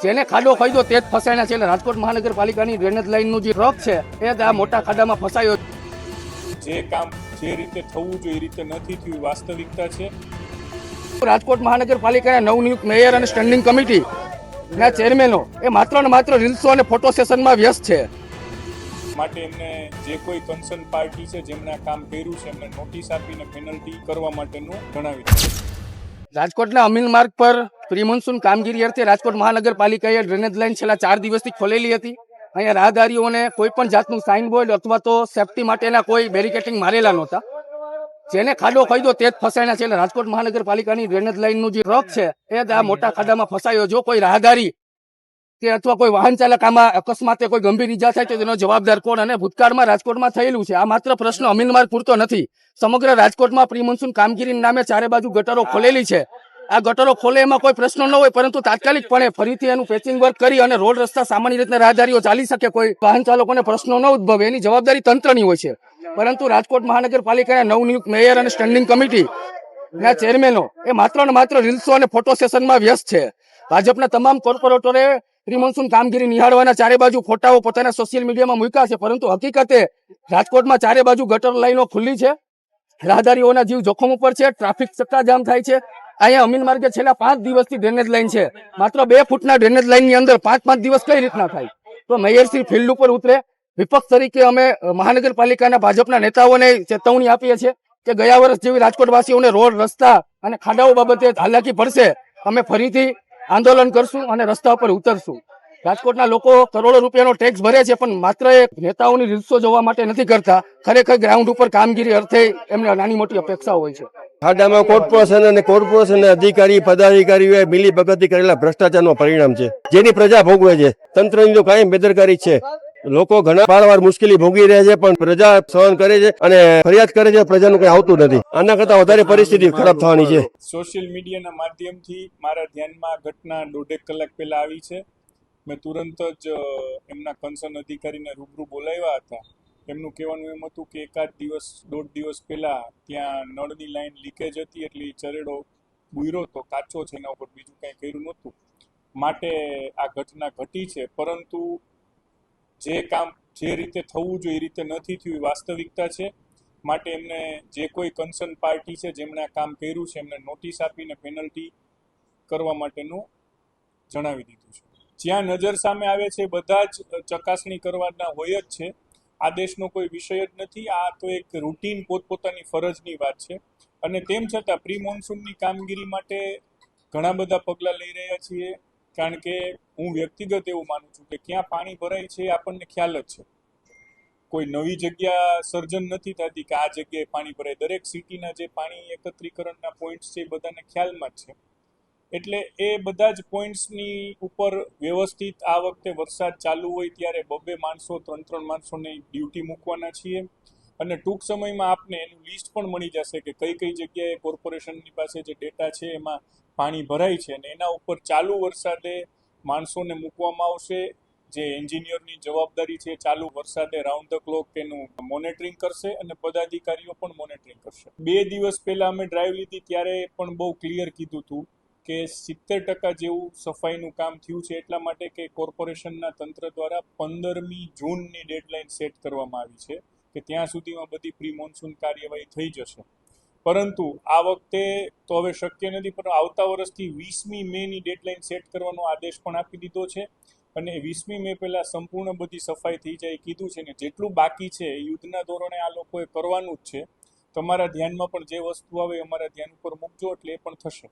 જેને ખાડો ખાઈ દો તે જ ફસાયા છે. એટલે રાજકોટ મહાનગરપાલિકાની ડ્રેનેજ લાઇનનું જે ટ્રક છે એ આ મોટા ખાડામાં ફસાયો. જે કામ જે રીતે થવું જોઈએ એ રીતે નથી થયું વાસ્તવિકતા છે. રાજકોટ મહાનગરપાલિકાના નવનિયુક્ત મેયર અને સ્ટેન્ડિંગ કમિટી ના ચેરમેનો એ માત્ર ને માત્ર રીલ્સો અને ફોટો સેશનમાં વ્યસ્ત છે. માટે એમને જે કોઈ કન્સર્ન પાર્ટી છે જેમણે આ કામ કર્યું છે એમને નોટિસ આપીને પેનલ્ટી કરવા માટેનું જણાવી દીધું. રાજકોટના અમીન માર્ગ પર પ્રી મોન્સૂન કામગીરી અર્થે રાજકોટ મહાનગરપાલિકાએ ડ્રેનેજ લાઇન છેલ્લા 4 દિવસથી ખોલેલી હતી. અહીંયા રાહદારીઓને કોઈ પણ જાતનું સાઇન બોર્ડ અથવા તો સેફટી માટેના કોઈ બેરિકેટિંગ મારેલા નહોતા. જેને ખાડો ખાઈ દો તે જ ફસાયા છે. એટલે રાજકોટ મહાનગરપાલિકાની ડ્રેનેજ લાઇનનું જે ટ્રક છે એ આ મોટા ખાડામાં ફસાયો. જો કોઈ રાહદારી કે અથવા કોઈ વાહન ચાલક આમાં અકસ્માતે કોઈ ગંભીર ઈજા થાય તો તેનો જવાબદાર કોણ? અને ભૂતકાળમાં રાજકોટમાં થયેલું છે. આ માત્ર પ્રશ્ન અમીન માર્ગ પૂરતો નથી. સમગ્ર રાજકોટમાં પ્રી મોન્સૂન કામગીરીના નામે ચારે બાજુ ગટરો ખોલેલી છે. આ ગટરો ખોલે એમાં કોઈ પ્રશ્ન ન હોય, પરંતુ તાત્કાલિકપણે ફરીથી એનું પેચિંગ વર્ક કરી અને રોડ રસ્તા સામાન્ય રીતના રાહદારીઓ ચાલી શકે, કોઈ વાહન ચાલકોને પ્રશ્નો ન ઉદ્ભવે એની જવાબદારી તંત્રની હોય છે. પરંતુ રાજકોટ મહાનગરપાલિકાના નવનિયુક્ત મેયર અને સ્ટેન્ડિંગ કમિટી ના ચેરમેનો એ માત્ર ને માત્ર રીલ્સો અને ફોટો સેશનમાં વ્યસ્ત છે. ભાજપના તમામ કોર્પોરેટરે પ્રી મોન્સૂન કામગીરી નિહાળવાના ચારે બાજુ ફોટાઓ પોતાના સોશિયલ મીડિયામાં મૂક્યા છે, પરંતુ હકીકતે રાજકોટમાં ચારે બાજુ ગટર લાઈનો ખુલ્લી છે. રાહદારીઓના જીવ જોખમ ઉપર છે. ટ્રાફિક ચક્કાજામ થાય છે. અહીંયા અમીન માર્ગે છેલ્લા 5 દિવસથી ડ્રેનેજ લાઈન છે. માત્ર 2 ફૂટના ડ્રેનેજ લાઈનની અંદર 5 દિવસ કઈ રીતના થાય? તો મેયરશ્રી ફિલ્ડ ઉપર ઉતરે. વિપક્ષ તરીકે અમે મહાનગરપાલિકાના ભાજપના નેતાઓને ચેતવણી આપીએ છીએ કે ગયા વર્ષ જેવી રાજકોટવાસીઓને રોડ રસ્તા અને ખાડાઓ બાબતે હાલાકી પડશે, અમે ફરીથી આંદોલન કરશું અને રસ્તા પર ઉતરશું. રાજકોટના લોકો કરોડો રૂપિયાનો ટેક્સ ભરે છે, પણ માત્ર એક નેતાઓની રીલ્સો જોવા માટે નથી કરતા. ખરેખર ગ્રાઉન્ડ ઉપર કામગીરી અર્થે એમને નાની મોટી અપેક્ષાઓ હોય છે. ખાડામાં કોર્પોરેશન અધિકારી પદાધિકારીઓએ મિલી ભગતથી કરેલા ભ્રષ્ટાચારનું પરિણામ છે, જેની પ્રજા ભોગવે છે. તંત્રની તો કાંઈ બેદરકારી છે. લોકો ઘણા વાર મુશ્કેલી ભોગવી રહ્યા છે, પણ પ્રજા સહન કરે છે અને ફરિયાદ કરે છે. પ્રજાનું કંઈ આવતું નથી. આના કરતા વધારે પરિસ્થિતિ ખરાબ થવાની છે. સોશિયલ મીડિયાના માધ્યમથી મારા ધ્યાનમાં ઘટના 1.5 કલાક પહેલા આવી છે. મેં તુરંત જ એમના કન્સર્ન અધિકારીને રૂબરૂ બોલાવ્યા હતા. એમનું કહેવાનું એમ હતું કે 1.5 દિવસ પહેલા ત્યાં નળની લાઈન લીકેજ હતી, એટલે ચરેડો બુયરો તો કાચો છે, એના ઉપર બીજું કંઈ કર્યું નહોતું, માટે આ ઘટના ઘટી છે. પરંતુ જે કામ જે રીતે થવું જોઈએ એ રીતે નથી થયું વાસ્તવિકતા છે. માટે એમને જે કોઈ કન્સર્ન પાર્ટી છે જેમણે આ કામ કર્યું છે એમને નોટિસ આપીને પેનલ્ટી કરવા માટેનું જણાવી દીધું છે. જ્યાં નજર સામે આવે છે બધા જ ચકાસણી કરવાના હોય જ છે. આદેશનો કોઈ વિષય જ નથી. આ તો એક રૂટીન પોતપોતાની ફરજની વાત છે. અને તેમ છતાં પ્રી મોન્સૂનની કામગીરી માટે ઘણા બધા પગલાં લઈ રહ્યા છીએ. કારણ કે હું વ્યક્તિગત એવું માનું છું કે ક્યાં પાણી ભરાય છે આપણને ખ્યાલ જ છે. કોઈ નવી જગ્યા સર્જન નથી થતી કે આ જગ્યાએ પાણી ભરાય. દરેક સિટીના જે પાણી એકત્રીકરણના પોઈન્ટ્સ છે એ બધાને ખ્યાલમાં જ છે. એટલે એ બધા જ પોઈન્ટ્સની ઉપર વ્યવસ્થિત આ વખતે વરસાદ ચાલુ હોય ત્યારે 2 માણસો 3 માણસોની ડ્યુટી મૂકવાના છીએ. અને ટૂંક સમયમાં આપને એનું લિસ્ટ પણ મળી જશે કે કઈ કઈ જગ્યાએ કોર્પોરેશનની પાસે જે ડેટા છે એમાં પાણી ભરાય છે, અને એના ઉપર ચાલુ વરસાદે માણસોને મૂકવામાં આવશે. જે એન્જિનિયરની જવાબદારી છે ચાલુ વરસાદે રાઉન્ડ ધ ક્લોક એનું મોનિટરિંગ કરશે અને પદાધિકારીઓ પણ મોનિટરિંગ કરશે. 2 દિવસ પહેલા અમે ડ્રાઈવ લીધી ત્યારે પણ બહુ ક્લિયર કીધું હતું કે 70% જેવું સફાઈનું કામ થયું છે, એટલા માટે કે કોર્પોરેશનના તંત્ર દ્વારા 15મી જૂનની ડેડલાઇન સેટ કરવામાં આવી છે કે ત્યાં સુધીમાં બધી પ્રી મોન્સૂન કાર્યવાહી થઈ જશે. પરંતુ આ વખતે તો હવે શક્ય નથી, પણ આવતા વર્ષથી 20મી મેની ડેડલાઇન સેટ કરવાનો આદેશ પણ આપી દીધો છે. અને 20મી મે પહેલાં સંપૂર્ણ બધી સફાઈ થઈ જાય કીધું છે. ને જેટલું બાકી છે યુદ્ધના ધોરણે આ લોકોએ કરવાનું જ છે. તમારા ધ્યાનમાં પણ જે વસ્તુ આવે અમારા ધ્યાન ઉપર મૂકજો, એટલે એ પણ થશે.